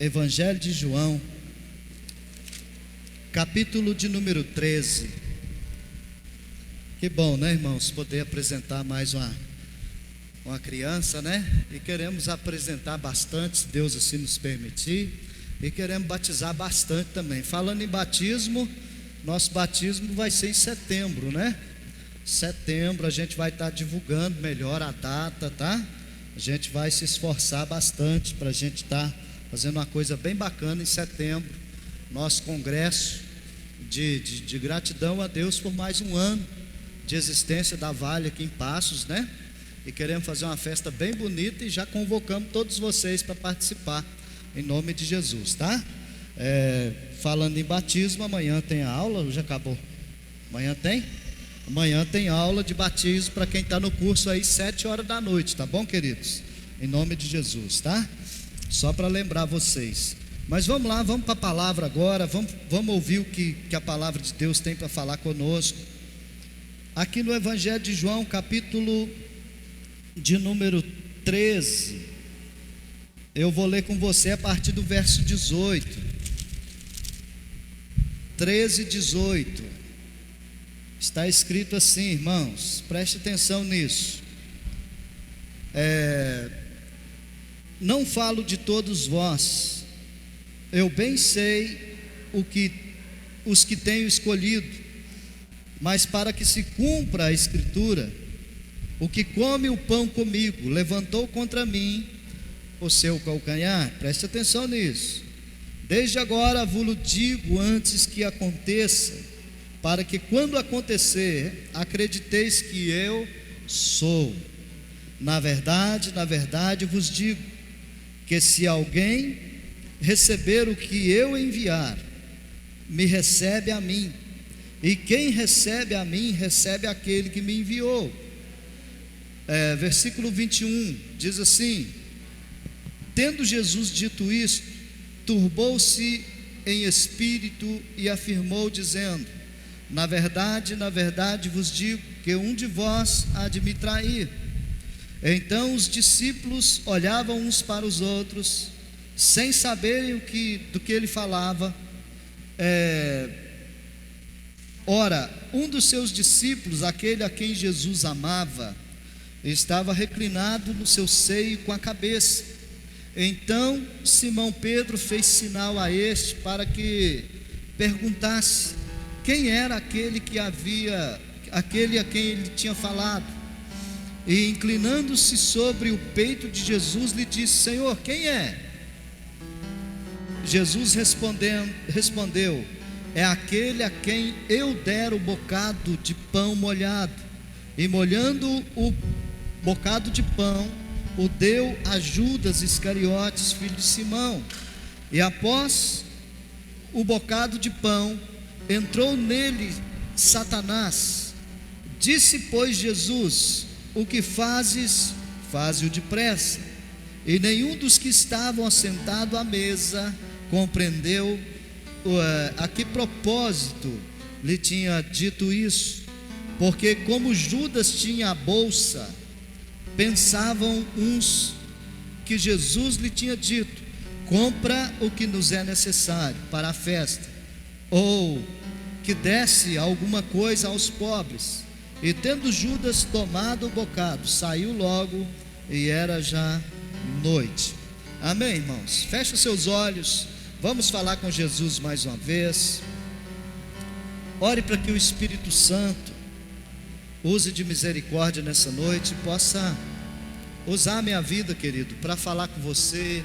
Evangelho de João, capítulo de número 13. Que bom, né, irmãos, poder apresentar mais uma criança, né? E queremos apresentar bastante, se Deus assim nos permitir. E queremos batizar bastante também. Falando em batismo, nosso batismo vai ser em setembro, né? Setembro a gente vai estar divulgando melhor a data, tá? A gente vai se esforçar bastante para a gente estar fazendo uma coisa bem bacana em setembro. Nosso congresso de gratidão a Deus por mais um ano de existência da Vale aqui em Passos, né? E queremos fazer uma festa bem bonita e já convocamos todos vocês para participar, em nome de Jesus, tá? Falando em batismo, amanhã tem a aula, já acabou? Amanhã tem? Amanhã tem aula de batismo para quem está no curso aí, 7 horas da noite, tá bom, queridos? Em nome de Jesus, tá? Só para lembrar vocês. Mas vamos lá, vamos para a palavra agora, vamos ouvir o que a palavra de Deus tem para falar conosco. Aqui no Evangelho de João, capítulo de número 13, eu vou ler com você a partir do verso 18. 13, 18. Está escrito assim, irmãos, preste atenção nisso. Não falo de todos vós, eu bem sei os que tenho escolhido, mas para que se cumpra a escritura, o que come o pão comigo levantou contra mim o seu calcanhar. Preste atenção nisso. Desde agora vos digo antes que aconteça, para que quando acontecer, acrediteis que eu sou. Na verdade vos digo, que se alguém receber o que eu enviar, me recebe a mim, e quem recebe a mim, recebe aquele que me enviou. Versículo 21, diz assim: tendo Jesus dito isto, turbou-se em espírito e afirmou dizendo: na verdade vos digo, que um de vós há de me trair. Então os discípulos olhavam uns para os outros, sem saberem do que ele falava. Ora, um dos seus discípulos, aquele a quem Jesus amava, estava reclinado no seu seio com a cabeça. Então Simão Pedro fez sinal a este para que perguntasse quem era aquele a quem ele tinha falado. E inclinando-se sobre o peito de Jesus, lhe disse: Senhor, quem é? Jesus respondeu: é aquele a quem eu der o bocado de pão molhado. E molhando o bocado de pão, o deu a Judas Iscariotes, filho de Simão. E após o bocado de pão, entrou nele Satanás. Disse, pois, Jesus: o que fazes, faze-o depressa. E nenhum dos que estavam assentados à mesa compreendeu a que propósito lhe tinha dito isso, porque como Judas tinha a bolsa, pensavam uns que Jesus lhe tinha dito: compra o que nos é necessário para a festa, ou que desse alguma coisa aos pobres. E tendo Judas tomado o bocado, saiu logo, e era já noite. Amém, irmãos? Feche seus olhos, vamos falar com Jesus mais uma vez. Ore para que o Espírito Santo use de misericórdia nessa noite, possa usar a minha vida, querido, para falar com você,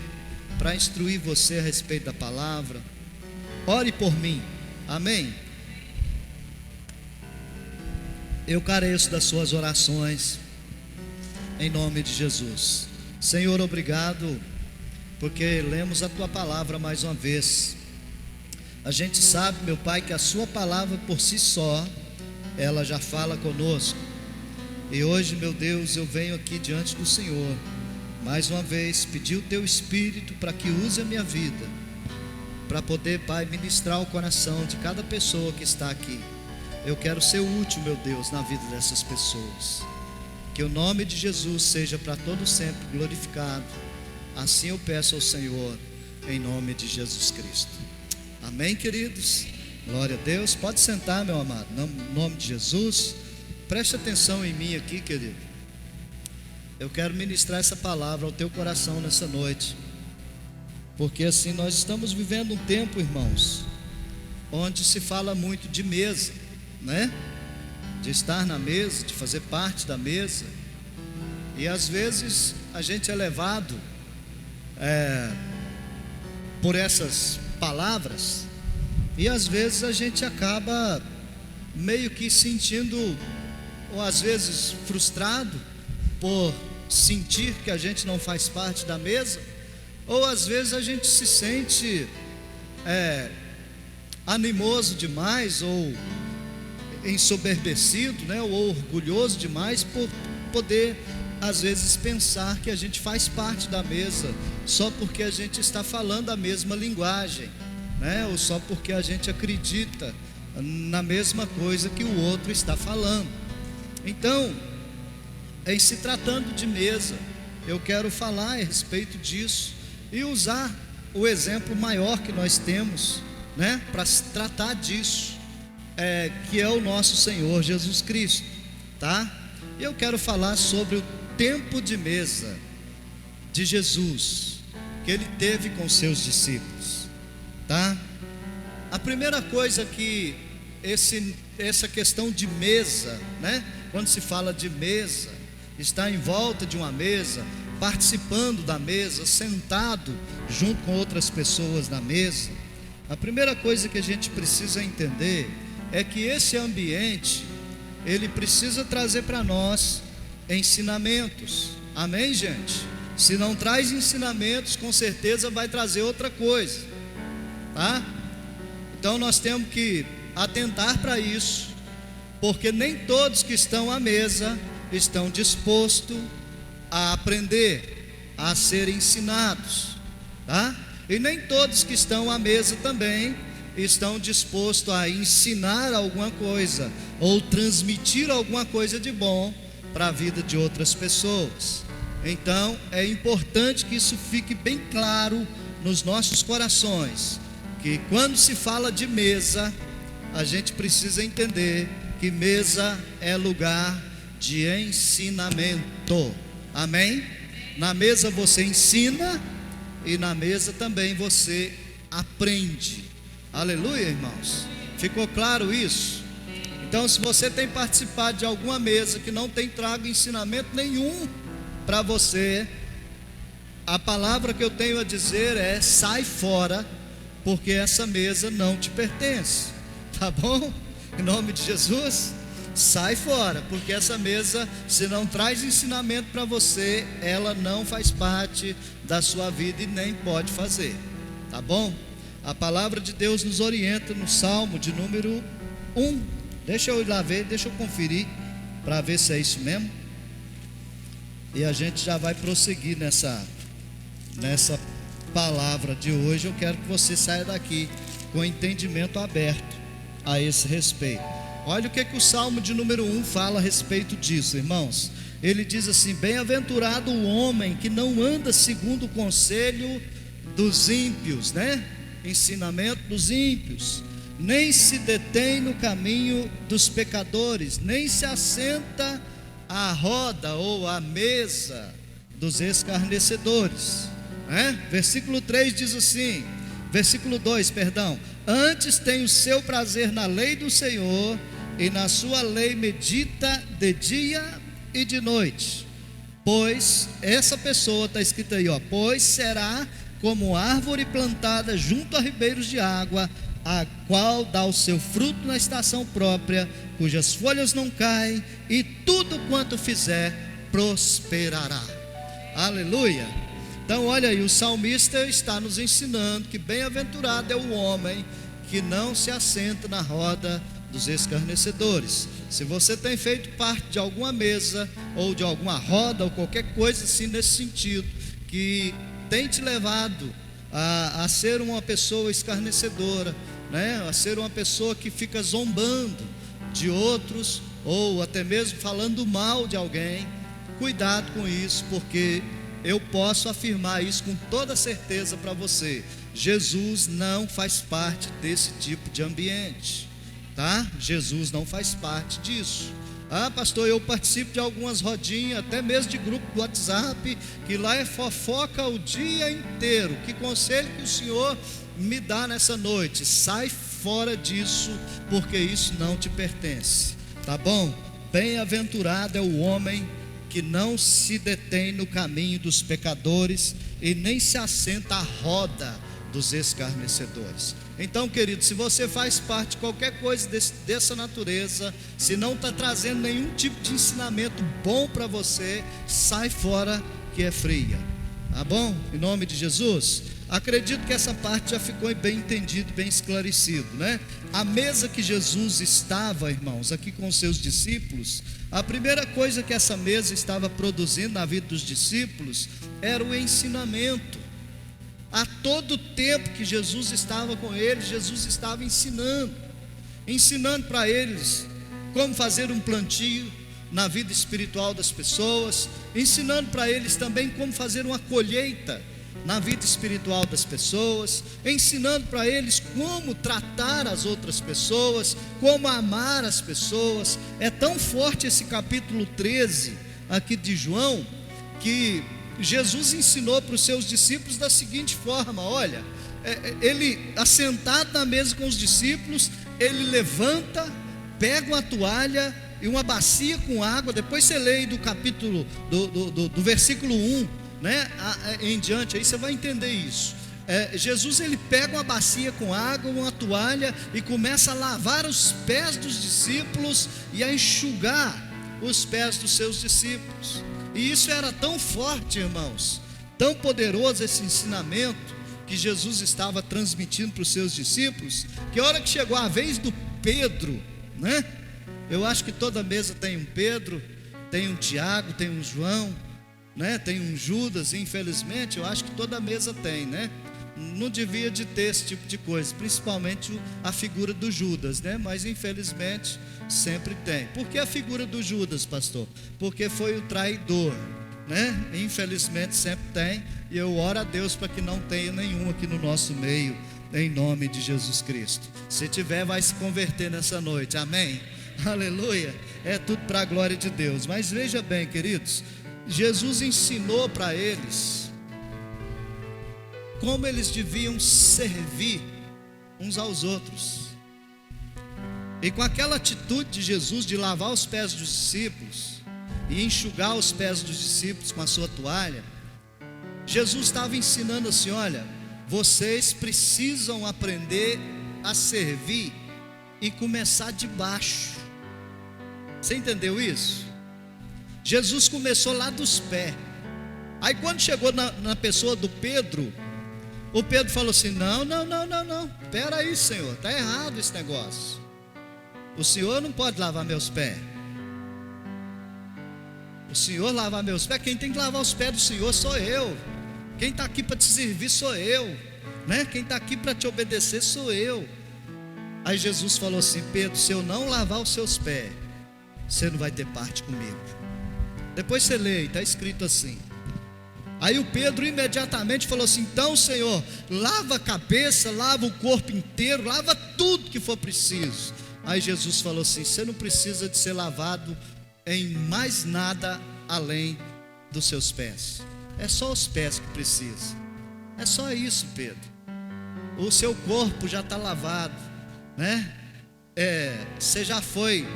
para instruir você a respeito da palavra. Ore por mim, amém? Eu careço das suas orações, em nome de Jesus. Senhor, obrigado, porque lemos a tua palavra mais uma vez. A gente sabe, meu Pai, que a sua palavra por si só, ela já fala conosco. E hoje, meu Deus, eu venho aqui diante do Senhor, mais uma vez, pedir o teu Espírito para que use a minha vida, para poder, Pai, ministrar o coração de cada pessoa que está aqui. Eu quero ser útil, meu Deus, na vida dessas pessoas. Que o nome de Jesus seja para todo sempre glorificado. Assim eu peço ao Senhor, em nome de Jesus Cristo. Amém, queridos? Glória a Deus. Pode sentar, meu amado, em nome de Jesus. Preste atenção em mim aqui, querido. Eu quero ministrar essa palavra ao teu coração nessa noite, porque assim nós estamos vivendo um tempo, irmãos, onde se fala muito de mesa, né? De estar na mesa, de fazer parte da mesa. E às vezes a gente é levado por essas palavras, e às vezes a gente acaba meio que sentindo, ou às vezes frustrado por sentir que a gente não faz parte da mesa, ou às vezes a gente se sente animoso demais, ou ensoberbecido, né, ou orgulhoso demais por poder às vezes pensar que a gente faz parte da mesa só porque a gente está falando a mesma linguagem, né, ou só porque a gente acredita na mesma coisa que o outro está falando. Então, em se tratando de mesa, eu quero falar a respeito disso e usar o exemplo maior que nós temos, né, para se tratar disso, que é o nosso Senhor Jesus Cristo, tá? Eu quero falar sobre o tempo de mesa de Jesus, que ele teve com seus discípulos, tá? A primeira coisa que essa questão de mesa, né? Quando se fala de mesa, está em volta de uma mesa, participando da mesa, sentado junto com outras pessoas na mesa. A primeira coisa que a gente precisa entender é que esse ambiente, ele precisa trazer para nós ensinamentos. Amém, gente? Se não traz ensinamentos, com certeza vai trazer outra coisa, tá? Então nós temos que atentar para isso, porque nem todos que estão à mesa estão dispostos a aprender, a ser ensinados, tá? E nem todos que estão à mesa também estão dispostos a ensinar alguma coisa ou transmitir alguma coisa de bom para a vida de outras pessoas. Então é importante que isso fique bem claro nos nossos corações, que quando se fala de mesa, a gente precisa entender que mesa é lugar de ensinamento. Amém? Na mesa você ensina e na mesa também você aprende. Aleluia, irmãos. Ficou claro isso? Então, se você tem participado de alguma mesa que não tem trago ensinamento nenhum para você, a palavra que eu tenho a dizer é: sai fora, porque essa mesa não te pertence. Tá bom? Em nome de Jesus, sai fora, porque essa mesa, se não traz ensinamento para você, ela não faz parte da sua vida e nem pode fazer. Tá bom? A palavra de Deus nos orienta no Salmo de número 1. Deixa eu ir lá ver, deixa eu conferir para ver se é isso mesmo. E a gente já vai prosseguir nessa palavra de hoje. Eu quero que você saia daqui com entendimento aberto a esse respeito. Olha o que o Salmo de número 1 fala a respeito disso, irmãos. Ele diz assim: bem-aventurado o homem que não anda segundo o conselho dos ímpios, né? Ensinamento dos ímpios, nem se detém no caminho dos pecadores, nem se assenta à roda ou à mesa dos escarnecedores, né? Versículo 3 diz assim, versículo 2, perdão: antes tem o seu prazer na lei do Senhor, e na sua lei medita de dia e de noite. Pois essa pessoa, está escrito aí, ó, pois será como árvore plantada junto a ribeiros de água, a qual dá o seu fruto na estação própria, cujas folhas não caem, e tudo quanto fizer prosperará. Aleluia. Então olha aí, o salmista está nos ensinando que bem-aventurado é o homem que não se assenta na roda dos escarnecedores. Se você tem feito parte de alguma mesa ou de alguma roda ou qualquer coisa assim nesse sentido, que tem te levado a ser uma pessoa escarnecedora, né? A ser uma pessoa que fica zombando de outros, ou até mesmo falando mal de alguém, cuidado com isso, porque eu posso afirmar isso com toda certeza para você: Jesus não faz parte desse tipo de ambiente, tá? Jesus não faz parte disso. Ah, pastor, eu participo de algumas rodinhas, até mesmo de grupo do WhatsApp, que lá é fofoca o dia inteiro. Que conselho que o Senhor me dá nessa noite? Sai fora disso, porque isso não te pertence, tá bom? Bem-aventurado é o homem que não se detém no caminho dos pecadores e nem se assenta à roda dos escarnecedores. Então, querido, se você faz parte de qualquer coisa dessa natureza, se não está trazendo nenhum tipo de ensinamento bom para você, sai fora, que é fria, tá bom? Em nome de Jesus. Acredito que essa parte já ficou bem entendido, bem esclarecido, né? A mesa que Jesus estava, irmãos, aqui com os seus discípulos, a primeira coisa que essa mesa estava produzindo na vida dos discípulos era o ensinamento. A todo tempo que Jesus estava com eles, Jesus estava ensinando para eles como fazer um plantio na vida espiritual das pessoas, ensinando para eles também como fazer uma colheita na vida espiritual das pessoas, ensinando para eles como tratar as outras pessoas, como amar as pessoas. É tão forte esse capítulo 13 aqui de João, que Jesus ensinou para os seus discípulos da seguinte forma: olha, ele assentado na mesa com os discípulos, ele levanta, pega uma toalha e uma bacia com água. Depois você lê do capítulo do versículo 1, né, em diante, aí você vai entender isso. Jesus, ele pega uma bacia com água, uma toalha, e começa a lavar os pés dos discípulos e a enxugar os pés dos seus discípulos. E isso era tão forte, irmãos, tão poderoso esse ensinamento que Jesus estava transmitindo para os seus discípulos, que a hora que chegou a vez do Pedro, né? Eu acho que toda mesa tem um Pedro, tem um Tiago, tem um João, né? Tem um Judas. Infelizmente eu acho que toda mesa tem, né? Não devia de ter esse tipo de coisa, principalmente a figura do Judas, né? Mas infelizmente sempre tem. Por que a figura do Judas, pastor? Porque foi o traidor, né? Infelizmente sempre tem, e eu oro a Deus para que não tenha nenhum aqui no nosso meio, em nome de Jesus Cristo. Se tiver, vai se converter nessa noite, amém? Aleluia, é tudo para a glória de Deus. Mas veja bem, queridos, Jesus ensinou para eles como eles deviam servir uns aos outros. E com aquela atitude de Jesus de lavar os pés dos discípulos e enxugar os pés dos discípulos com a sua toalha, Jesus estava ensinando assim: olha, vocês precisam aprender a servir e começar de baixo. Você entendeu isso? Jesus começou lá dos pés. Aí quando chegou na pessoa do Pedro, o Pedro falou assim: não, espera aí, Senhor, está errado esse negócio. O Senhor não pode lavar meus pés. O Senhor lavar meus pés, quem tem que lavar os pés do Senhor sou eu. Quem está aqui para te servir sou eu, né? Quem está aqui para te obedecer sou eu. Aí Jesus falou assim: Pedro, se eu não lavar os seus pés, você não vai ter parte comigo. Depois você lê, está escrito assim. Aí o Pedro imediatamente falou assim: então, Senhor, lava a cabeça, lava o corpo inteiro, lava tudo que for preciso. Aí Jesus falou assim: você não precisa de ser lavado em mais nada além dos seus pés. É só os pés que precisa. É só isso, Pedro. O seu corpo já está lavado, né? Você já foi,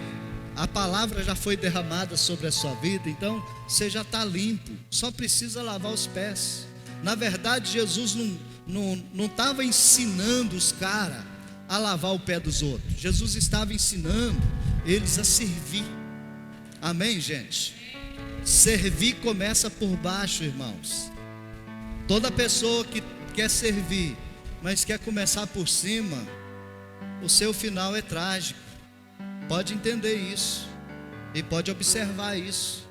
a palavra já foi derramada sobre a sua vida, então você já está limpo. Só precisa lavar os pés. Na verdade, Jesus não estava ensinando os caras a lavar o pé dos outros. Jesus estava ensinando eles a servir. Amém, gente? Servir começa por baixo, irmãos. Toda pessoa que quer servir, mas quer começar por cima, o seu final é trágico. Pode entender isso e pode observar isso.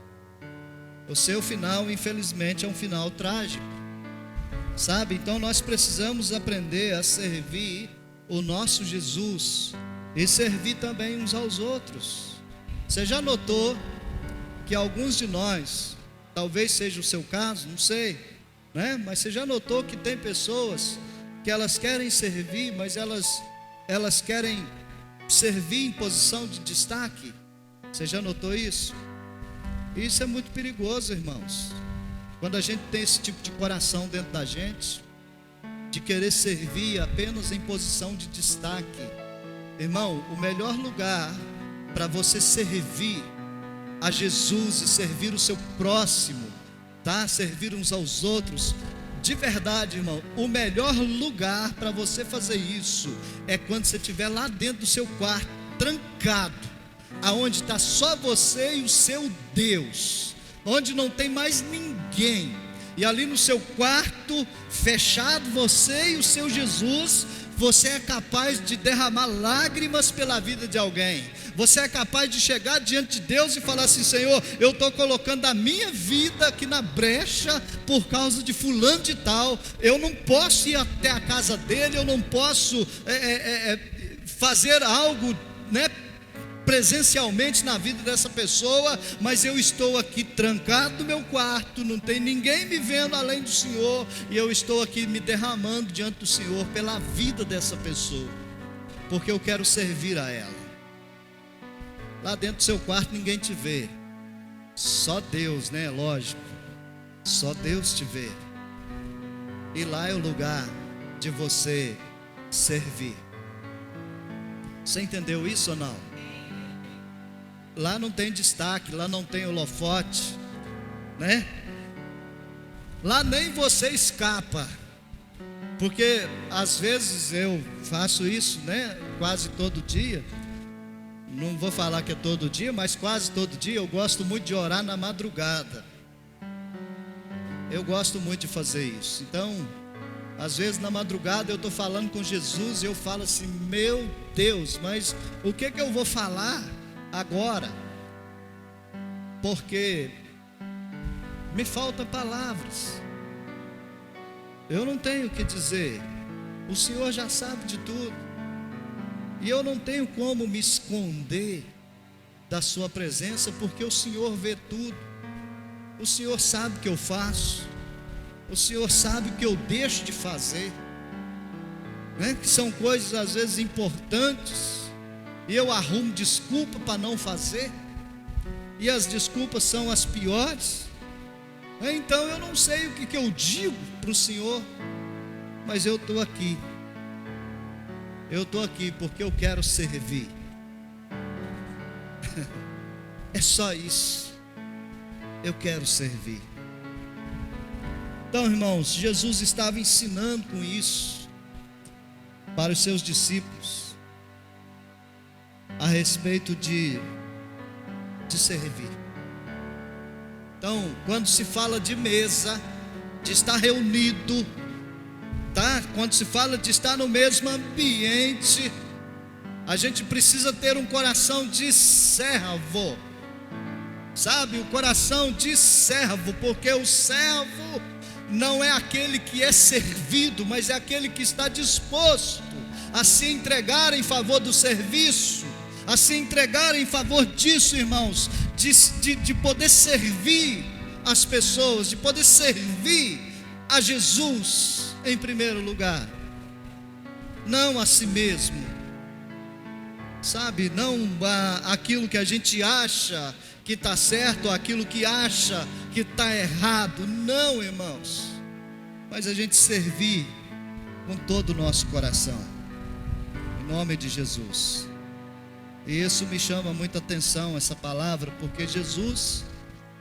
O seu final, infelizmente, é um final trágico, sabe? Então nós precisamos aprender a servir o nosso Jesus e servir também uns aos outros. Você já notou que alguns de nós Talvez seja o seu caso, não sei, né? Mas você já notou que tem pessoas que elas querem servir, mas elas querem servir em posição de destaque? Você já notou isso? Isso é muito perigoso, irmãos. Quando a gente tem esse tipo de coração dentro da gente, de querer servir apenas em posição de destaque. Irmão, o melhor lugar para você servir a Jesus e servir o seu próximo, tá? Servir uns aos outros, de verdade, irmão, o melhor lugar para você fazer isso é quando você estiver lá dentro do seu quarto, trancado, aonde está só você e o seu Deus, onde não tem mais ninguém, e ali no seu quarto, fechado, você e o seu Jesus, você é capaz de derramar lágrimas pela vida de alguém. Você é capaz de chegar diante de Deus e falar assim: Senhor, eu estou colocando a minha vida aqui na brecha por causa de fulano de tal. Eu não posso ir até a casa dele, eu não posso fazer algo, né, presencialmente na vida dessa pessoa, mas eu estou aqui trancado no meu quarto, não tem ninguém me vendo além do Senhor, e eu estou aqui me derramando diante do Senhor pela vida dessa pessoa, porque eu quero servir a ela. Lá dentro do seu quarto ninguém te vê, só Deus, né? Lógico, só Deus te vê, e lá é o lugar de você servir. Você entendeu isso ou não? Lá não tem destaque, lá não tem holofote, né? Lá nem você escapa, porque às vezes eu faço isso, né? Quase todo dia. Não vou falar que é todo dia, mas quase todo dia. Eu gosto muito de orar na madrugada. Eu gosto muito de fazer isso. Então, às vezes na madrugada eu estou falando com Jesus e eu falo assim: meu Deus, mas o que eu vou falar agora? Porque me faltam palavras, eu não tenho o que dizer. O Senhor já sabe de tudo, e eu não tenho como me esconder da sua presença, porque o Senhor vê tudo. O Senhor sabe o que eu faço, o Senhor sabe o que eu deixo de fazer, né? Que são coisas às vezes importantes, e eu arrumo desculpa para não fazer, e as desculpas são as piores. Então eu não sei o que eu digo para o Senhor, mas eu estou aqui. Eu estou aqui porque eu quero servir. É só isso. Eu quero servir. Então, irmãos, Jesus estava ensinando com isso para os seus discípulos a respeito de servir. Então, quando se fala de mesa, de estar reunido, tá? Quando se fala de estar no mesmo ambiente, a gente precisa ter um coração de servo, sabe? O coração de servo, porque o servo não é aquele que é servido, mas é aquele que está disposto a se entregar em favor do serviço, a se entregar em favor disso, irmãos, de poder servir as pessoas, de poder servir a Jesus em primeiro lugar, não a si mesmo, sabe? Não aquilo que a gente acha que está certo, aquilo que acha que está errado, não, irmãos, mas a gente servir com todo o nosso coração, em nome de Jesus. E isso me chama muita atenção, essa palavra, porque Jesus,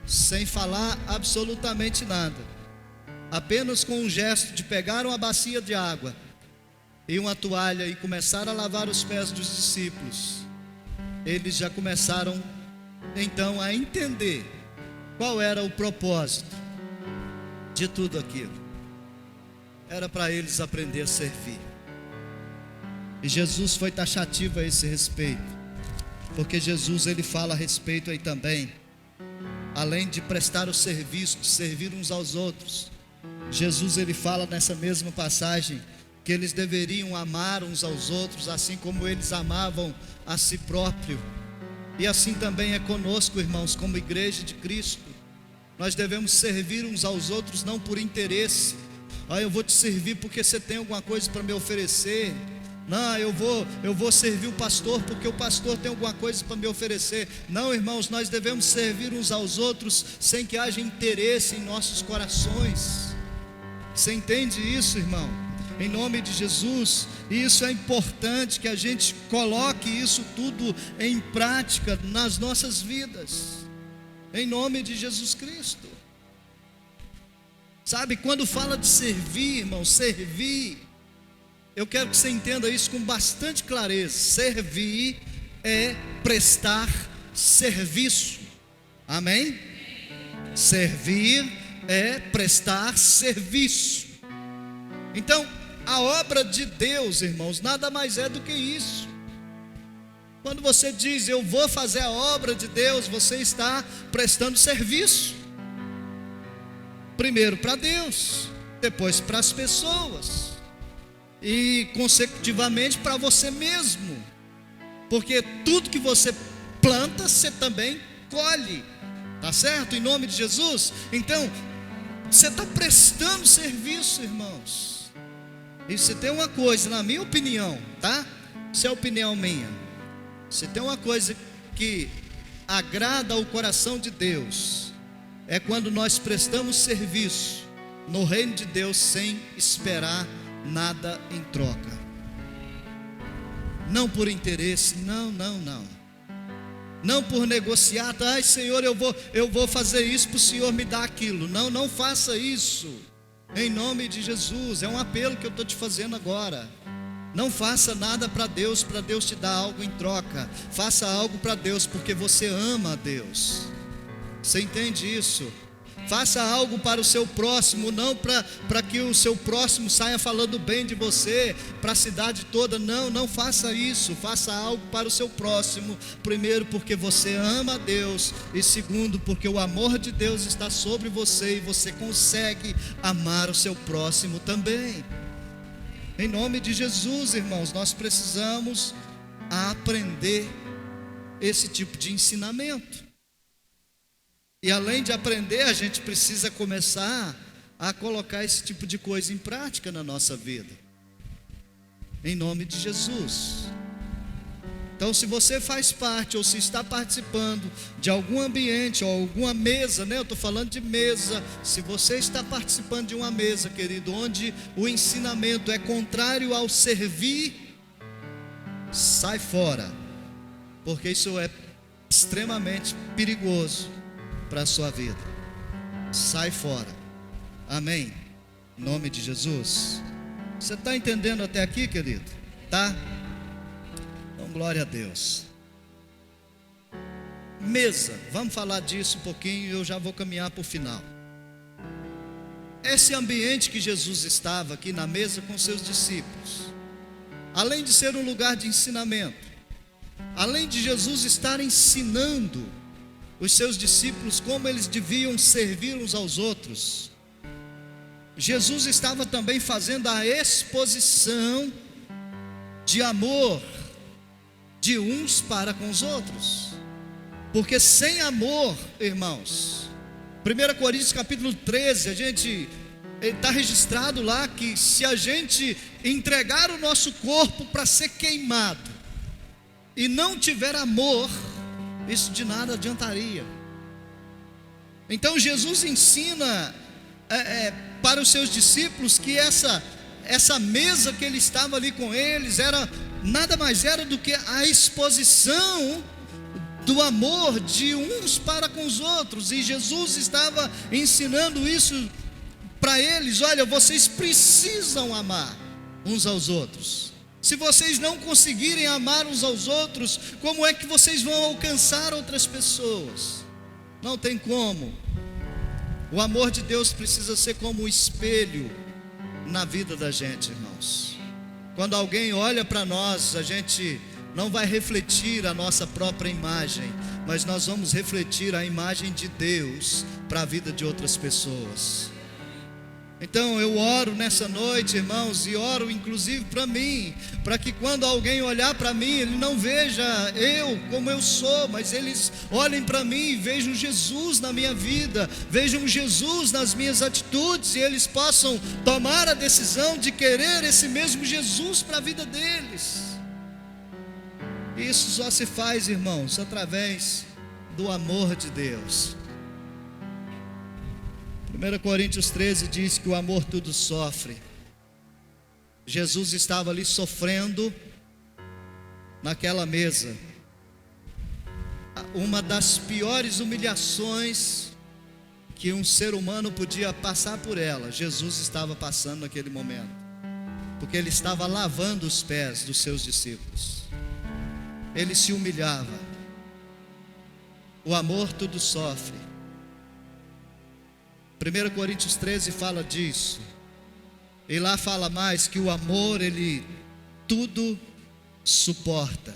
sem falar absolutamente nada, apenas com um gesto de pegar uma bacia de água e uma toalha e começar a lavar os pés dos discípulos, eles já começaram então a entender qual era o propósito de tudo aquilo. Era para eles aprender a servir. E Jesus foi taxativo a esse respeito, porque Jesus, ele fala a respeito aí também, além de prestar o serviço, de servir uns aos outros, Jesus, ele fala nessa mesma passagem que eles deveriam amar uns aos outros assim como eles amavam a si próprio. E assim também é conosco, irmãos, como igreja de Cristo. nós devemos servir uns aos outros não por interesse. Eu vou te servir porque você tem alguma coisa para me oferecer. Não, eu vou servir o pastor porque o pastor tem alguma coisa para me oferecer. Não, irmãos, nós devemos servir uns aos outros sem que haja interesse em nossos corações. Você entende isso, irmão? Em nome de Jesus. E isso é importante que a gente coloque isso tudo em prática nas nossas vidas, em nome de Jesus Cristo. Sabe, quando fala de servir, irmão, servir, eu quero que você entenda isso com bastante clareza. Servir é prestar serviço. Amém? Servir é prestar serviço. Então, a obra de Deus, irmãos, nada mais é do que isso. Quando você diz, eu vou fazer a obra de Deus, você está prestando serviço. Primeiro para Deus, depois para as pessoas, e consecutivamente para você mesmo, porque tudo que você planta, você também colhe, tá certo? Em nome de Jesus. Então, você está prestando serviço, irmãos. E se tem uma coisa, na minha opinião, tá? Isso é opinião minha. Se tem uma coisa que agrada ao coração de Deus, é quando nós prestamos serviço no reino de Deus sem esperar nada em troca. Não por interesse, não. Não por negociar, ai Senhor, eu vou fazer isso para o Senhor me dar aquilo. Não faça isso, em nome de Jesus. É um apelo que eu estou te fazendo agora. Não faça nada para Deus te dar algo em troca. Faça algo para Deus porque você ama a Deus. Você entende isso? Faça algo para o seu próximo, não para que o seu próximo saia falando bem de você para a cidade toda. Não faça isso. Faça algo para o seu próximo. Primeiro, porque você ama a Deus, e segundo, porque o amor de Deus está sobre você e você consegue amar o seu próximo também. Em nome de Jesus, irmãos, nós precisamos aprender esse tipo de ensinamento. E além de aprender, a gente precisa começar a colocar esse tipo de coisa em prática na nossa vida, em nome de Jesus. Então, se você faz parte ou se está participando de algum ambiente ou alguma mesa, né? Eu estou falando de mesa. Se você está participando de uma mesa, querido, onde o ensinamento é contrário ao servir, sai fora, porque isso é extremamente perigoso para a sua vida. Sai fora. Amém? Em nome de Jesus. Você está entendendo até aqui, querido? Tá? Então, glória a Deus. Mesa, vamos falar disso um pouquinho e eu já vou caminhar para o final. Esse ambiente que Jesus estava aqui na mesa com seus discípulos, além de ser um lugar de ensinamento, além de Jesus estar ensinando os seus discípulos como eles deviam servir uns aos outros, Jesus estava também fazendo a exposição de amor de uns para com os outros. Porque sem amor, irmãos, 1 Coríntios capítulo 13, está registrado lá que se a gente entregar o nosso corpo para ser queimado e não tiver amor, isso de nada adiantaria. Então Jesus ensina para os seus discípulos que essa mesa que ele estava ali com eles nada mais era do que a exposição do amor de uns para com os outros. E Jesus estava ensinando isso para eles: olha, vocês precisam amar uns aos outros. Se vocês não conseguirem amar uns aos outros, como é que vocês vão alcançar outras pessoas? Não tem como. O amor de Deus precisa ser como um espelho na vida da gente, irmãos. Quando alguém olha para nós, a gente não vai refletir a nossa própria imagem, mas nós vamos refletir a imagem de Deus para a vida de outras pessoas. Então eu oro nessa noite, irmãos, e oro inclusive para mim, para que quando alguém olhar para mim, ele não veja eu como eu sou, mas eles olhem para mim e vejam Jesus na minha vida, vejam Jesus nas minhas atitudes, e eles possam tomar a decisão de querer esse mesmo Jesus para a vida deles. Isso só se faz, irmãos, através do amor de Deus. 1 Coríntios 13 diz que o amor tudo sofre. Jesus estava ali sofrendo naquela mesa, uma das piores humilhações que um ser humano podia passar por ela. Jesus estava passando naquele momento, porque ele estava lavando os pés dos seus discípulos. Ele se humilhava. O amor tudo sofre. 1 Coríntios 13 fala disso, e lá fala mais que o amor, ele tudo suporta,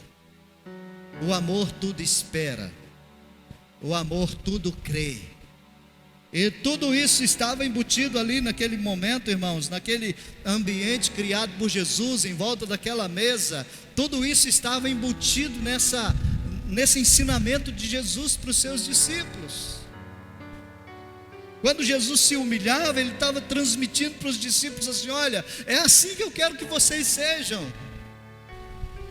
o amor tudo espera, o amor tudo crê. E tudo isso estava embutido ali naquele momento, irmãos, naquele ambiente criado por Jesus, em volta daquela mesa. Tudo isso estava embutido nesse ensinamento de Jesus para os seus discípulos. Quando Jesus se humilhava, ele estava transmitindo para os discípulos assim: olha, é assim que eu quero que vocês sejam.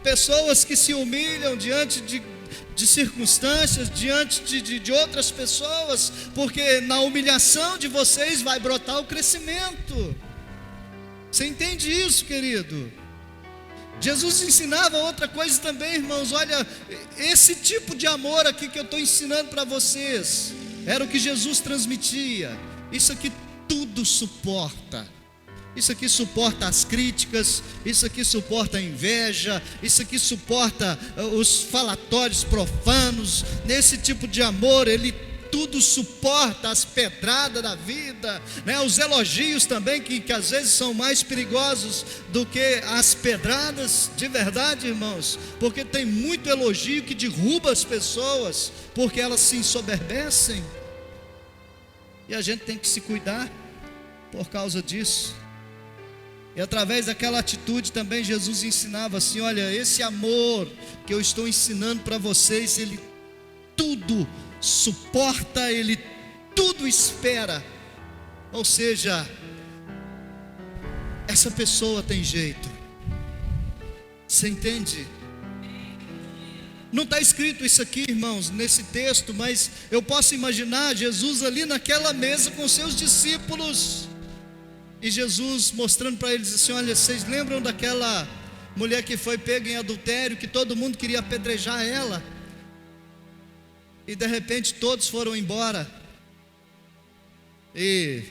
Pessoas que se humilham diante de circunstâncias, diante de outras pessoas, porque na humilhação de vocês vai brotar o crescimento. Você entende isso, querido? Jesus ensinava outra coisa também, irmãos. Olha, esse tipo de amor aqui que eu estou ensinando para vocês, era o que Jesus transmitia. Isso aqui tudo suporta. Isso aqui suporta as críticas, isso aqui suporta a inveja, isso aqui suporta os falatórios profanos. Nesse tipo de amor, ele tudo suporta, as pedradas da vida, né? Os elogios também, que às vezes são mais perigosos do que as pedradas, de verdade, irmãos, porque tem muito elogio que derruba as pessoas, porque elas se ensoberbecem, e a gente tem que se cuidar por causa disso. E através daquela atitude também Jesus ensinava assim: olha, esse amor que eu estou ensinando para vocês, ele tudo suporta, ele tudo espera. Ou seja, essa pessoa tem jeito. Você entende? Não está escrito isso aqui, irmãos, nesse texto, mas eu posso imaginar Jesus ali naquela mesa com seus discípulos, e Jesus mostrando para eles assim: olha, vocês lembram daquela mulher que foi pega em adultério, que todo mundo queria apedrejar ela, e de repente todos foram embora, e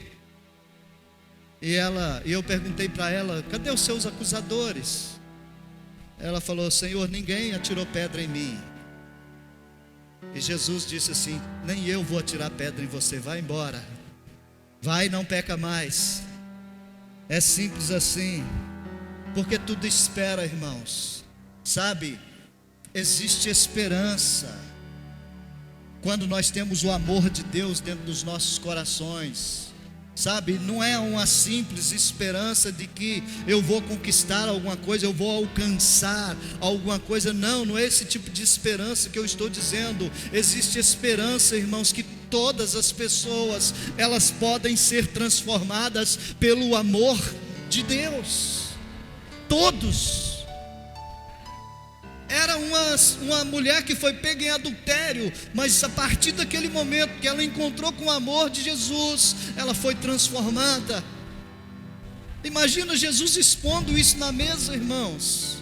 eu perguntei para ela: cadê os seus acusadores? Ela falou: Senhor, ninguém atirou pedra em mim. E Jesus disse assim: nem eu vou atirar pedra em você, vai embora, vai, não peca mais. É simples assim, porque tudo espera, irmãos. Sabe, existe esperança quando nós temos o amor de Deus dentro dos nossos corações. Sabe, não é uma simples esperança de que eu vou conquistar alguma coisa, eu vou alcançar alguma coisa. Não é esse tipo de esperança que eu estou dizendo. Existe esperança, irmãos, que todas as pessoas, elas podem ser transformadas pelo amor de Deus. Todos. Era uma mulher que foi pega em adultério, mas a partir daquele momento que ela encontrou com o amor de Jesus, ela foi transformada. Imagina Jesus expondo isso na mesa, irmãos.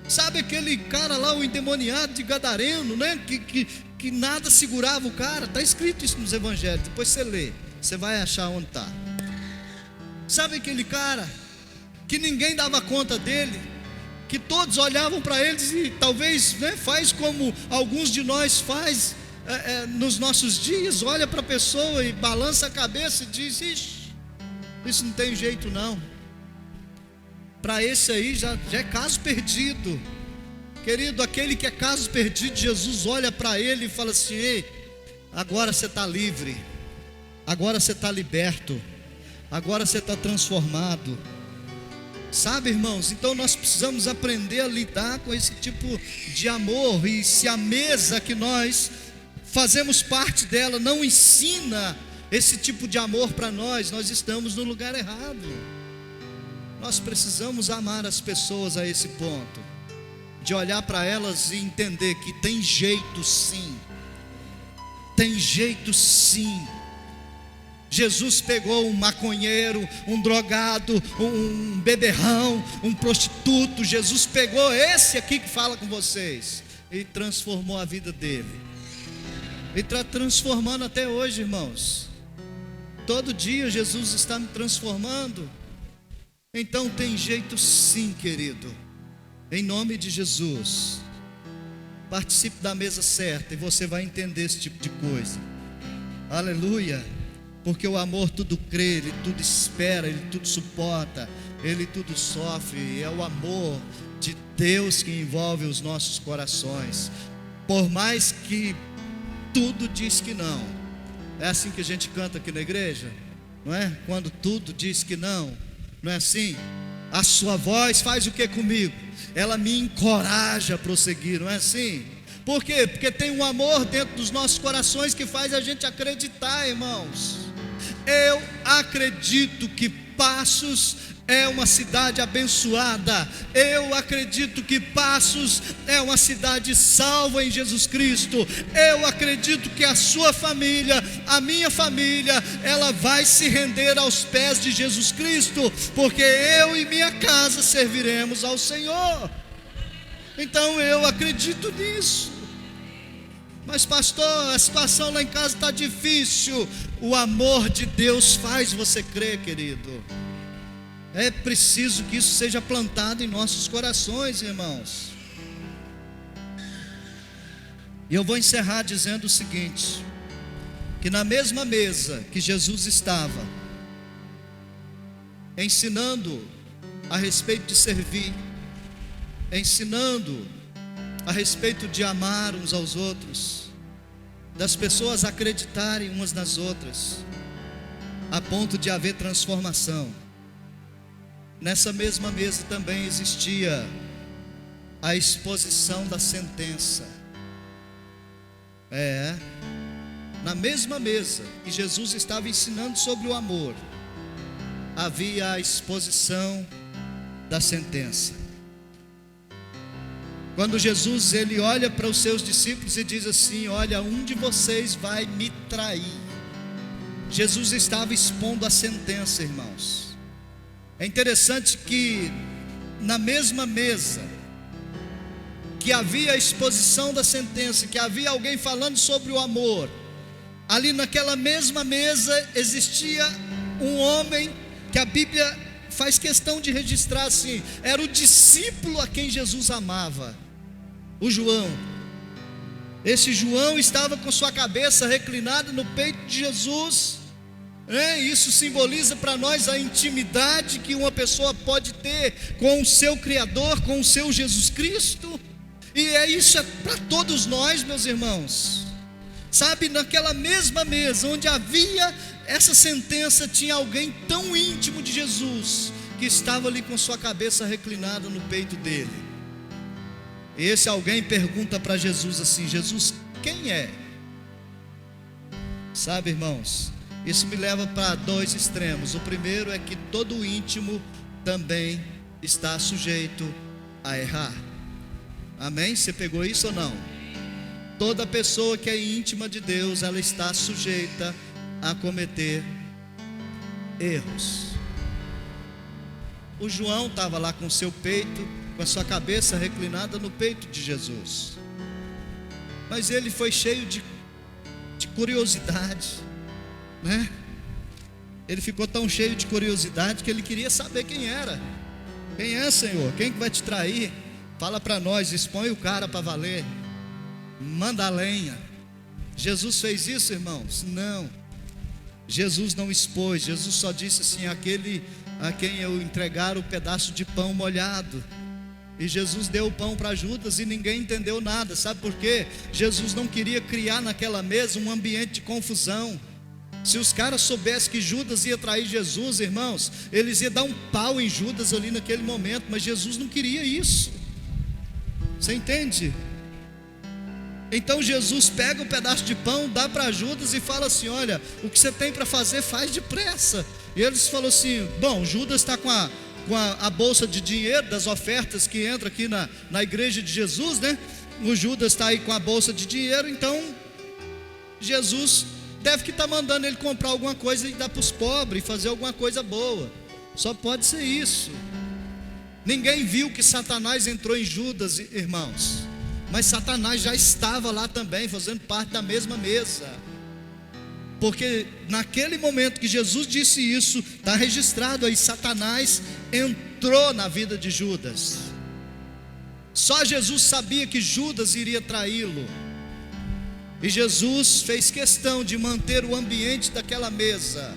Sabe aquele cara lá, o endemoniado de Gadareno, né? Que nada segurava o cara. Está escrito isso nos evangelhos, depois você lê, você vai achar onde está. Sabe aquele cara que ninguém dava conta dele, que todos olhavam para eles e talvez, né, faz como alguns de nós faz nos nossos dias, olha para a pessoa e balança a cabeça e diz: ixi, isso não tem jeito não. Para esse aí já é caso perdido. Querido, aquele que é caso perdido, Jesus olha para ele e fala assim: ei, agora você está livre, agora você está liberto, agora você está transformado. Sabe, irmãos, então nós precisamos aprender a lidar com esse tipo de amor. E se a mesa que nós fazemos parte dela não ensina esse tipo de amor para nós, nós estamos no lugar errado. Nós precisamos amar as pessoas a esse ponto, de olhar para elas e entender que tem jeito sim, tem jeito sim. Jesus pegou um maconheiro, um drogado, um beberrão, um prostituto. Jesus pegou esse aqui que fala com vocês e transformou a vida dele. E está transformando até hoje, irmãos. Todo dia Jesus está me transformando. Então tem jeito sim, querido. Em nome de Jesus, participe da mesa certa e você vai entender esse tipo de coisa. Aleluia. Porque o amor tudo crê, ele tudo espera, ele tudo suporta, ele tudo sofre. É o amor de Deus que envolve os nossos corações. Por mais que tudo diz que não. É assim que a gente canta aqui na igreja, não é? Quando tudo diz que não, não é assim? A sua voz faz o que comigo? Ela me encoraja a prosseguir, não é assim? Por quê? Porque tem um amor dentro dos nossos corações que faz a gente acreditar, irmãos. Eu acredito que Passos é uma cidade abençoada. Eu acredito que Passos é uma cidade salva em Jesus Cristo. Eu acredito que a sua família, a minha família, ela vai se render aos pés de Jesus Cristo, porque eu e minha casa serviremos ao Senhor. Então eu acredito nisso. Mas pastor, a situação lá em casa está difícil. O amor de Deus faz você crer, querido. É preciso que isso seja plantado em nossos corações, irmãos. E eu vou encerrar dizendo o seguinte: que na mesma mesa que Jesus estava, ensinando a respeito de servir, ensinando a respeito de amar uns aos outros, das pessoas acreditarem umas nas outras, a ponto de haver transformação. Nessa mesma mesa também existia a exposição da sentença. Na mesma mesa que Jesus estava ensinando sobre o amor, havia a exposição da sentença. Quando Jesus ele olha para os seus discípulos e diz assim: olha, um de vocês vai me trair. Jesus estava expondo a sentença, irmãos. É interessante que na mesma mesa que havia a exposição da sentença, que havia alguém falando sobre o amor, ali naquela mesma mesa existia um homem que a Bíblia faz questão de registrar assim: era o discípulo a quem Jesus amava, o João. Esse João estava com sua cabeça reclinada no peito de Jesus. Isso simboliza para nós a intimidade que uma pessoa pode ter com o seu Criador, com o seu Jesus Cristo. E isso é para todos nós, meus irmãos. Sabe, naquela mesma mesa onde havia essa sentença, tinha alguém tão íntimo de Jesus, que estava ali com sua cabeça reclinada no peito dele. E esse alguém pergunta para Jesus assim: Jesus, quem é? Sabe, irmãos, isso me leva para dois extremos. O primeiro é que todo íntimo também está sujeito a errar. Amém? Você pegou isso ou não? Toda pessoa que é íntima de Deus, ela está sujeita a cometer erros. O João estava lá com seu peito, com a sua cabeça reclinada no peito de Jesus, mas ele foi cheio de curiosidade, né? Ele ficou tão cheio de curiosidade que ele queria saber quem era. Quem é, Senhor? Quem que vai te trair? Fala para nós, expõe o cara para valer, manda a lenha. Jesus fez isso, irmãos? Não, Jesus não expôs. Jesus só disse assim: aquele a quem eu entregar o pedaço de pão molhado. E Jesus deu o pão para Judas e ninguém entendeu nada. Sabe por quê? Jesus não queria criar naquela mesa um ambiente de confusão. Se os caras soubessem que Judas ia trair Jesus, irmãos, eles iam dar um pau em Judas ali naquele momento, mas Jesus não queria isso. Você entende? Então Jesus pega um pedaço de pão, dá para Judas e fala assim: olha, o que você tem para fazer, faz depressa. E eles falaram assim: bom, Judas está com a bolsa de dinheiro das ofertas que entra aqui na igreja de Jesus, né? O Judas está aí com a bolsa de dinheiro, então Jesus deve que estar mandando ele comprar alguma coisa e dar para os pobres, fazer alguma coisa boa. Só pode ser isso. Ninguém viu que Satanás entrou em Judas, irmãos, mas Satanás já estava lá também, fazendo parte da mesma mesa. Porque naquele momento que Jesus disse isso, está registrado aí, Satanás entrou na vida de Judas. Só Jesus sabia que Judas iria traí-lo. E Jesus fez questão de manter o ambiente daquela mesa,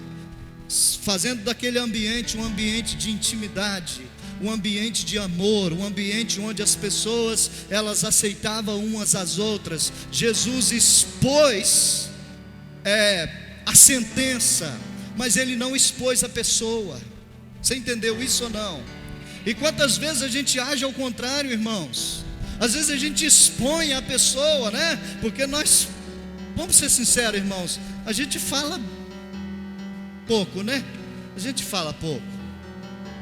fazendo daquele ambiente um ambiente de intimidade, um ambiente de amor, um ambiente onde as pessoas, elas aceitavam umas às outras. Jesus expôs a sentença, mas ele não expôs a pessoa. Você entendeu isso ou não? E quantas vezes a gente age ao contrário, irmãos? Às vezes a gente expõe a pessoa, né? Porque nós, vamos ser sinceros, irmãos, a gente fala pouco, né? A gente fala pouco.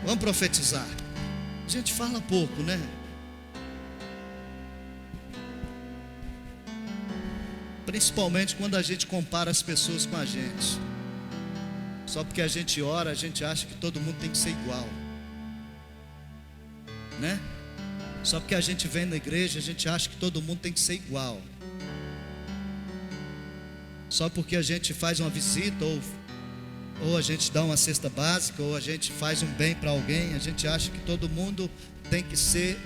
Vamos profetizar. A gente fala pouco, né? Principalmente quando a gente compara as pessoas com a gente. Só porque a gente ora, a gente acha que todo mundo tem que ser igual, né? Só porque a gente vem na igreja, a gente acha que todo mundo tem que ser igual. Só porque a gente faz uma visita, ou a gente dá uma cesta básica, ou a gente faz um bem para alguém, a gente acha que todo mundo tem que ser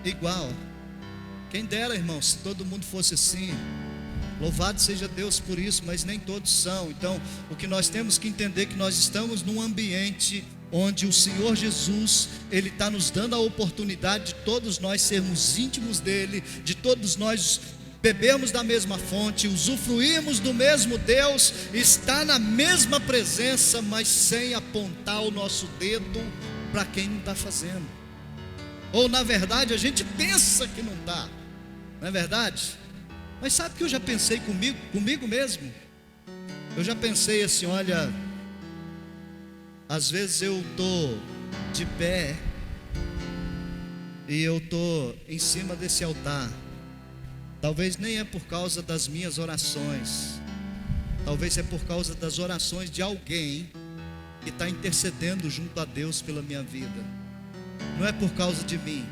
igual. Quem dera, irmão, se todo mundo fosse assim. Louvado seja Deus por isso, mas nem todos são. Então, o que nós temos que entender é que nós estamos num ambiente onde o Senhor Jesus, Ele está nos dando a oportunidade de todos nós sermos íntimos dEle, de todos nós bebermos da mesma fonte, usufruirmos do mesmo Deus, estar na mesma presença, mas sem apontar o nosso dedo para quem não está fazendo. Ou na verdade a gente pensa que não está, não é verdade? Mas sabe que eu já pensei comigo mesmo? Eu já pensei assim: olha, às vezes eu estou de pé e eu estou em cima desse altar. Talvez nem é por causa das minhas orações, talvez é por causa das orações de alguém que está intercedendo junto a Deus pela minha vida. Não é por causa de mim,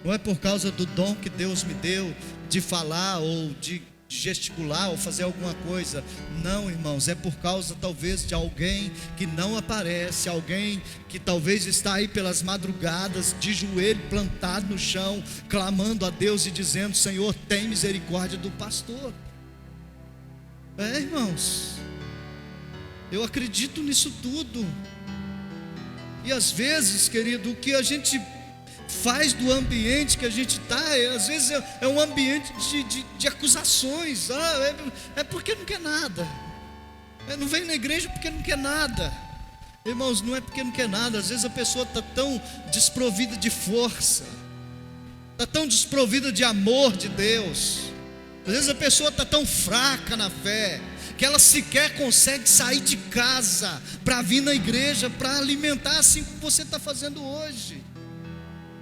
não é por causa do dom que Deus me deu de falar ou de gesticular ou fazer alguma coisa. Não, irmãos, é por causa talvez de alguém que não aparece, alguém que talvez está aí pelas madrugadas, de joelho plantado no chão, clamando a Deus e dizendo: Senhor, tem misericórdia do pastor. Irmãos, eu acredito nisso tudo. E às vezes, querido, o que a gente faz do ambiente que a gente está, às vezes é um ambiente de acusações. É porque não quer nada, não vem na igreja porque não quer nada. Irmãos, não é porque não quer nada. Às vezes a pessoa está tão desprovida de força, está tão desprovida de amor de Deus. Às vezes a pessoa está tão fraca na fé que ela sequer consegue sair de casa para vir na igreja, para alimentar assim como você está fazendo hoje.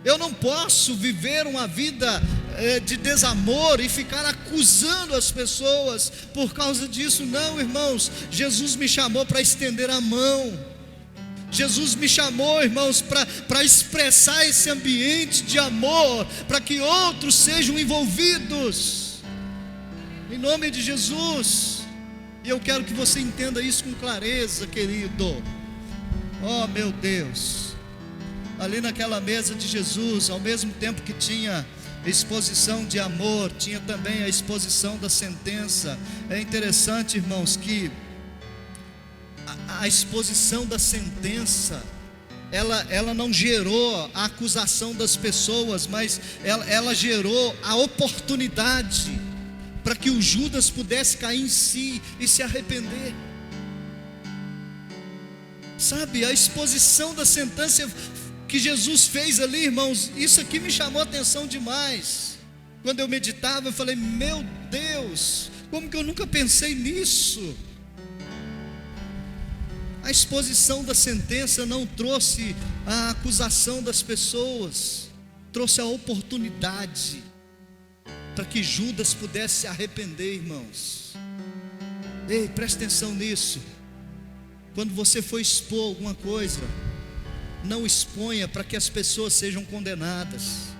Eu não posso viver uma vida de desamor e ficar acusando as pessoas por causa disso. Não, irmãos, Jesus me chamou para estender a mão. Jesus me chamou, irmãos, para expressar esse ambiente de amor, para que outros sejam envolvidos, em nome de Jesus. E eu quero que você entenda isso com clareza, querido. Oh, meu Deus. Ali naquela mesa de Jesus, ao mesmo tempo que tinha exposição de amor, tinha também a exposição da sentença. É interessante, irmãos, que a exposição da sentença, ela não gerou a acusação das pessoas, mas ela gerou a oportunidade para que o Judas pudesse cair em si e se arrepender. Sabe, a exposição da sentença que Jesus fez ali, irmãos, isso aqui me chamou a atenção demais. Quando eu meditava, eu falei: meu Deus, como que eu nunca pensei nisso? A exposição da sentença não trouxe a acusação das pessoas, trouxe a oportunidade para que Judas pudesse se arrepender, irmãos. Ei, presta atenção nisso. Quando você for expor alguma coisa, não exponha para que as pessoas sejam condenadas.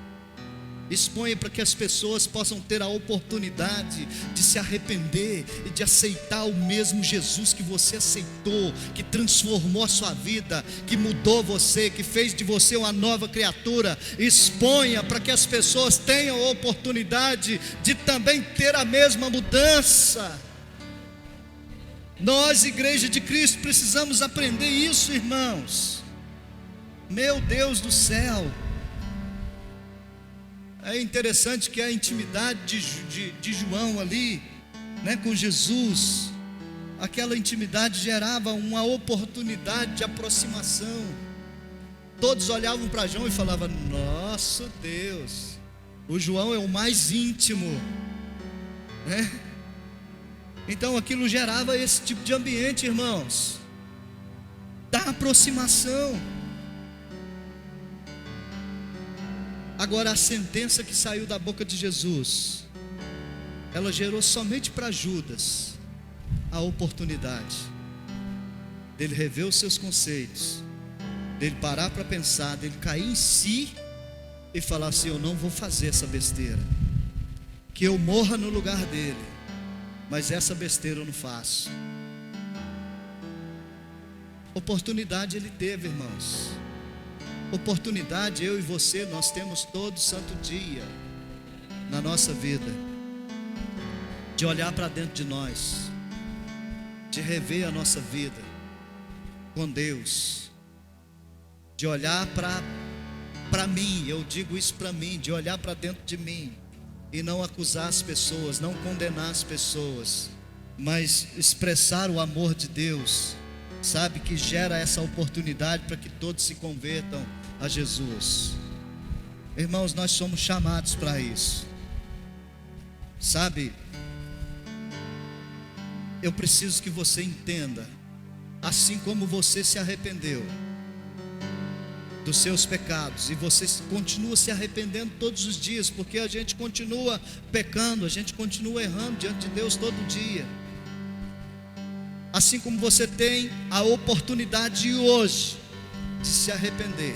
Exponha para que as pessoas possam ter a oportunidade de se arrepender e de aceitar o mesmo Jesus que você aceitou, que transformou a sua vida, que mudou você, que fez de você uma nova criatura. Exponha para que as pessoas tenham a oportunidade de também ter a mesma mudança. Nós, Igreja de Cristo, precisamos aprender isso, irmãos. Meu Deus do céu. É interessante que a intimidade de João ali, né, com Jesus, aquela intimidade gerava uma oportunidade de aproximação. Todos olhavam para João e falavam: nosso Deus, o João é o mais íntimo, né? Então aquilo gerava esse tipo de ambiente, irmãos, da aproximação. Agora, a sentença que saiu da boca de Jesus, ela gerou somente para Judas a oportunidade dele rever os seus conceitos, dele parar para pensar, dele cair em si e falar assim: eu não vou fazer essa besteira, que eu morra no lugar dele, mas essa besteira eu não faço. Oportunidade ele teve, irmãos. Oportunidade eu e você, nós temos todo santo dia na nossa vida, de olhar para dentro de nós, de rever a nossa vida com Deus, de olhar para mim, eu digo isso para mim, de olhar para dentro de mim e não acusar as pessoas, não condenar as pessoas, mas expressar o amor de Deus, sabe, que gera essa oportunidade para que todos se convertam a Jesus. Irmãos, nós somos chamados para isso, sabe. Eu preciso que você entenda, assim como você se arrependeu dos seus pecados, e você continua se arrependendo todos os dias, porque a gente continua pecando, a gente continua errando diante de Deus todo dia. Assim como você tem a oportunidade hoje de se arrepender,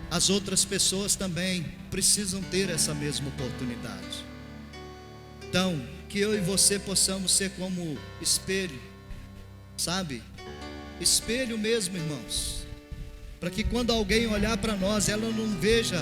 as outras pessoas também precisam ter essa mesma oportunidade. Então, que eu e você possamos ser como espelho, sabe? Espelho mesmo, irmãos, para que quando alguém olhar para nós, ela não veja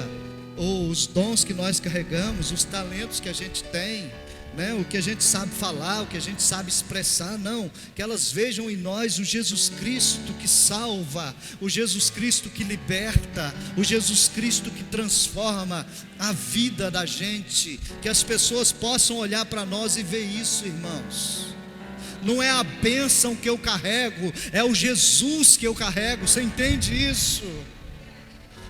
os dons que nós carregamos, os talentos que a gente tem, né, o que a gente sabe falar, o que a gente sabe expressar, não, que elas vejam em nós o Jesus Cristo que salva, o Jesus Cristo que liberta, o Jesus Cristo que transforma a vida da gente, que as pessoas possam olhar para nós e ver isso, irmãos. Não é a bênção que eu carrego, é o Jesus que eu carrego, você entende isso?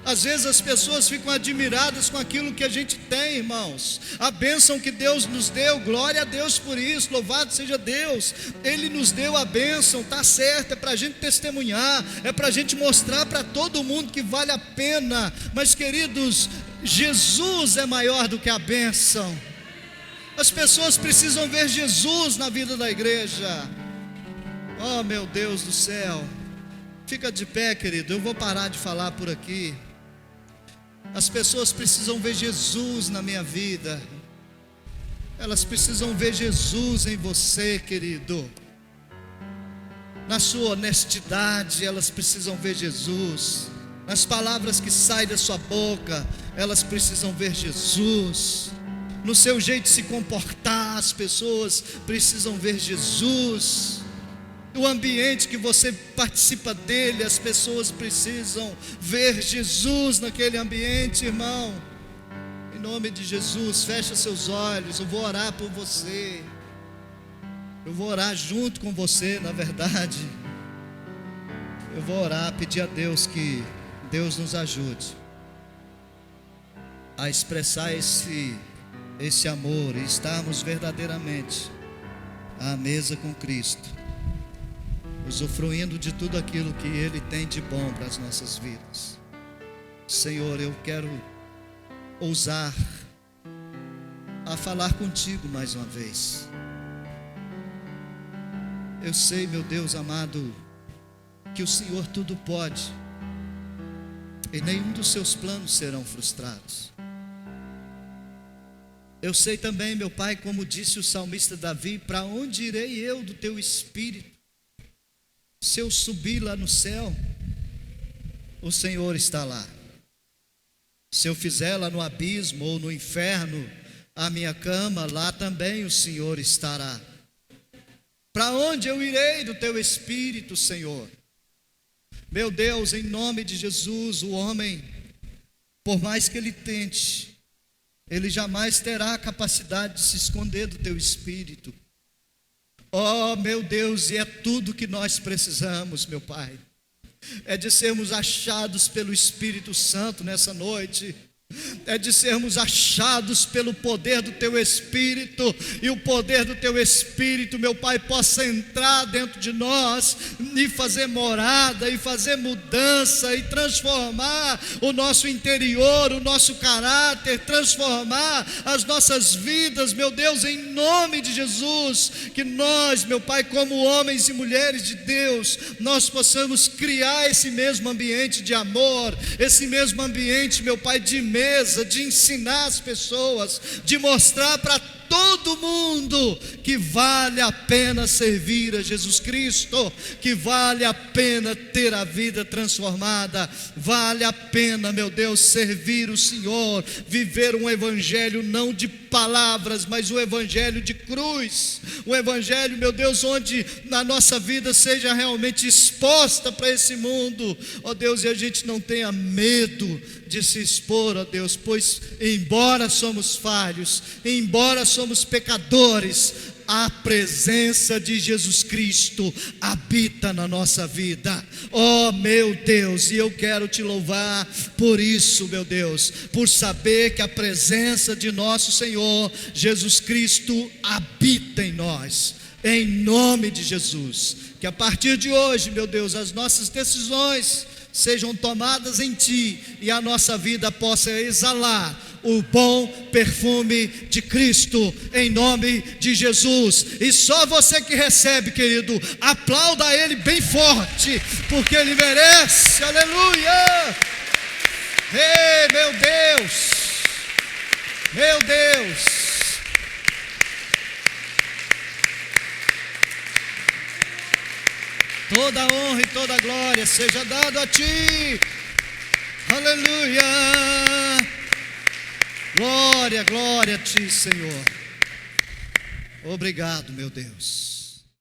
Às vezes as pessoas ficam admiradas com aquilo que a gente tem, irmãos, a bênção que Deus nos deu, glória a Deus por isso, louvado seja Deus, Ele nos deu a bênção, está certo, é para a gente testemunhar, é para a gente mostrar para todo mundo que vale a pena, mas queridos, Jesus é maior do que a bênção. As pessoas precisam ver Jesus na vida da igreja. Oh, meu Deus do céu, fica de pé, querido, eu vou parar de falar por aqui. As pessoas precisam ver Jesus na minha vida, elas precisam ver Jesus em você, querido, na sua honestidade, elas precisam ver Jesus, nas palavras que saem da sua boca, elas precisam ver Jesus, no seu jeito de se comportar, as pessoas precisam ver Jesus. O ambiente que você participa dele, as pessoas precisam ver Jesus naquele ambiente, irmão. Em nome de Jesus, fecha seus olhos, eu vou orar por você. Eu vou orar junto com você, na verdade. Eu vou orar, pedir a Deus que Deus nos ajude a expressar esse amor e estarmos verdadeiramente à mesa com Cristo, usufruindo de tudo aquilo que Ele tem de bom para as nossas vidas. Senhor, eu quero ousar a falar contigo mais uma vez. Eu sei, meu Deus amado, que o Senhor tudo pode e nenhum dos seus planos serão frustrados. Eu sei também, meu Pai, como disse o salmista Davi: para onde irei eu do teu espírito? Se eu subir lá no céu, o Senhor está lá. Se eu fizer lá no abismo ou no inferno a minha cama, lá também o Senhor estará. Para onde eu irei do teu espírito, Senhor? Meu Deus, em nome de Jesus, o homem, por mais que ele tente, ele jamais terá a capacidade de se esconder do teu espírito. Oh, meu Deus, e é tudo que nós precisamos, meu Pai. É de sermos achados pelo Espírito Santo nessa noite. É de sermos achados pelo poder do teu Espírito, e o poder do teu Espírito, meu Pai, possa entrar dentro de nós e fazer morada, e fazer mudança, e transformar o nosso interior, o nosso caráter, transformar as nossas vidas, meu Deus, em nome de Jesus. Que nós, meu Pai, como homens e mulheres de Deus, nós possamos criar esse mesmo ambiente de amor, esse mesmo ambiente, meu Pai, de mesa, de ensinar as pessoas, de mostrar para todo mundo que vale a pena servir a Jesus Cristo, que vale a pena ter a vida transformada, vale a pena, meu Deus, servir o Senhor, viver um evangelho não de palavras, mas um evangelho de cruz, um evangelho, meu Deus, onde a nossa vida seja realmente exposta para esse mundo, ó Deus, e a gente não tenha medo de se expor, ó Deus, pois embora somos falhos, embora somos pecadores, a presença de Jesus Cristo habita na nossa vida. Oh meu Deus, e eu quero te louvar por isso, meu Deus, por saber que a presença de nosso Senhor Jesus Cristo habita em nós, em nome de Jesus. Que a partir de hoje, meu Deus, as nossas decisões sejam tomadas em Ti, e a nossa vida possa exalar o bom perfume de Cristo, em nome de Jesus. E só você que recebe, querido, aplauda Ele bem forte, porque Ele merece. Aleluia! Ei, meu Deus, meu Deus. Toda a honra e toda a glória seja dado a Ti. Aleluia. Glória, glória a Ti, Senhor. Obrigado, meu Deus.